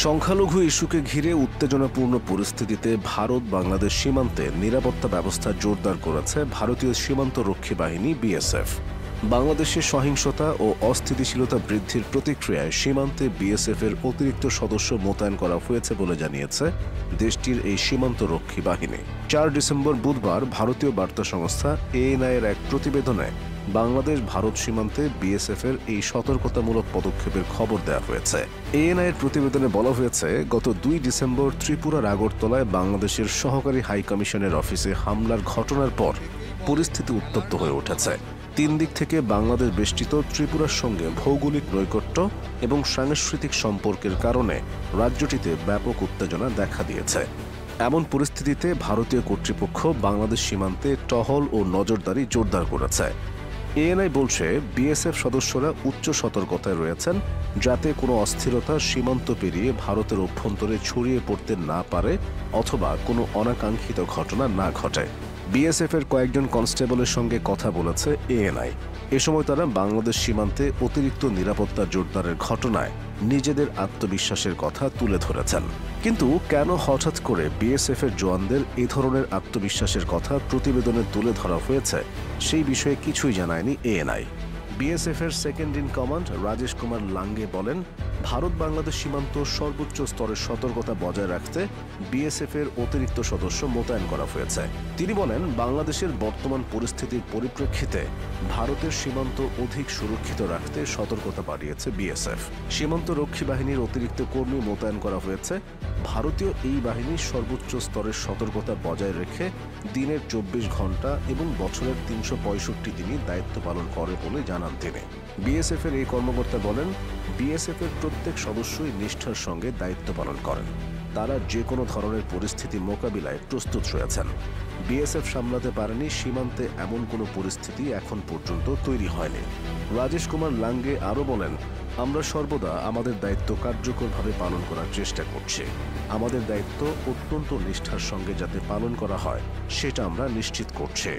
সংখ্যালঘু ইস্যুকে ঘিরে উত্তেজনাপূর্ণ পরিস্থিতিতে ভারত বাংলাদেশ সীমান্তে নিরাপত্তা ব্যবস্থা জোরদার করেছে ভারতীয় সীমান্ত রক্ষী বাহিনী বিএসএফ। বাংলাদেশের সহিংসতা ও অস্থিতিশীলতা বৃদ্ধির প্রতিক্রিয়ায় সীমান্তে বিএসএফের অতিরিক্ত সদস্য মোতায়েন করা হয়েছে বলে জানিয়েছে দেশটির এই সীমান্ত রক্ষী বাহিনী। 4 ডিসেম্বর বুধবার ভারতীয় বার্তা সংস্থা এএনআই-এর এক প্রতিবেদনে বাংলাদেশ ভারত সীমান্তে বিএসএফের এই সতর্কতামূলক পদক্ষেপের খবর দেওয়া হয়েছে। এএনআই-এর প্রতিবেদনে বলা হয়েছে, গত 2 ডিসেম্বর ত্রিপুরার আগরতলায় বাংলাদেশের সহকারী হাইকমিশনের অফিসে হামলার ঘটনার পর পরিস্থিতি উত্তপ্ত হয়ে উঠেছে। 3 দিক থেকে বাংলাদেশ বেষ্টিত ত্রিপুরার সঙ্গে ভৌগোলিক নৈকট্য এবং সাংস্কৃতিক সম্পর্কের কারণে রাজ্যটিতে ব্যাপক উত্তেজনা দেখা দিয়েছে। এমন পরিস্থিতিতে ভারতীয় কর্তৃপক্ষ বাংলাদেশ সীমান্তে টহল ও নজরদারি জোরদার করেছে। এএনআই বলছে, বিএসএফ সদস্যরা উচ্চ সতর্কতায় রয়েছেন যাতে কোনো অস্থিরতা সীমান্ত পেরিয়ে ভারতের অভ্যন্তরে ছড়িয়ে পড়তে না পারে অথবা কোনো অনাকাঙ্ক্ষিত ঘটনা না ঘটে। বিএসএফের কয়েকজন কনস্টেবলের সঙ্গে কথা বলেছে এএনআই। এ সময় তারা বাংলাদেশ সীমান্তে অতিরিক্ত নিরাপত্তা জোরদারের ঘটনায় নিজেদের আত্মবিশ্বাসের কথা তুলে ধরেছেন। কিন্তু কেন হঠাৎ করে বিএসএফের জওয়ানদের এ ধরনের আত্মবিশ্বাসের কথা প্রতিবেদনে তুলে ধরা হয়েছে সেই বিষয়ে কিছুই জানায়নি এএনআই। বিএসএফের second in command Rajesh Kumar Lange বলেন, ভারত বাংলাদেশ সীমান্ত সর্বোচ্চ স্তরের সতর্কতা বজায় রাখতে বিএসএফের অতিরিক্ত সদস্য মোতায়েন করা হয়েছে। তিনি বলেন, বাংলাদেশের বর্তমান পরিস্থিতির পরিপ্রেক্ষিতে ভারতের সীমান্ত অধিক সুরক্ষিত রাখতে সতর্কতা বাড়িয়েছে বিএসএফ। সীমান্ত রক্ষী বাহিনীর অতিরিক্ত কর্মী মোতায়েন করা হয়েছে। ভারতীয় এই বাহিনীর সর্বোচ্চ স্তরের সতর্কতা বজায় রেখে দিনের 24 ঘন্টা এবং বছরের 365 দিনই দায়িত্ব পালন করে বলে জানান তিনি। বিএসএফের এই কর্মকর্তা বলেন, বিএসএফের প্রত্যেক সদস্যই নিষ্ঠার সঙ্গে দায়িত্ব পালন করেন। তারা যে কোনো ধরনের পরিস্থিতি মোকাবিলায় প্রস্তুত রয়েছেন। বিএসএফ সামলাতে পারেনি সীমান্তে এমন কোনো পরিস্থিতি এখন পর্যন্ত তৈরি হয়নি। রাজেশ কুমার লাঙ্গে আরও বলেন, আমরা সর্বদা আমাদের দায়িত্ব কার্যকরভাবে পালন করার চেষ্টা করছি। আমাদের দায়িত্ব অত্যন্ত নিষ্ঠার সঙ্গে যাতে পালন করা হয় সেটা আমরা নিশ্চিত করছি।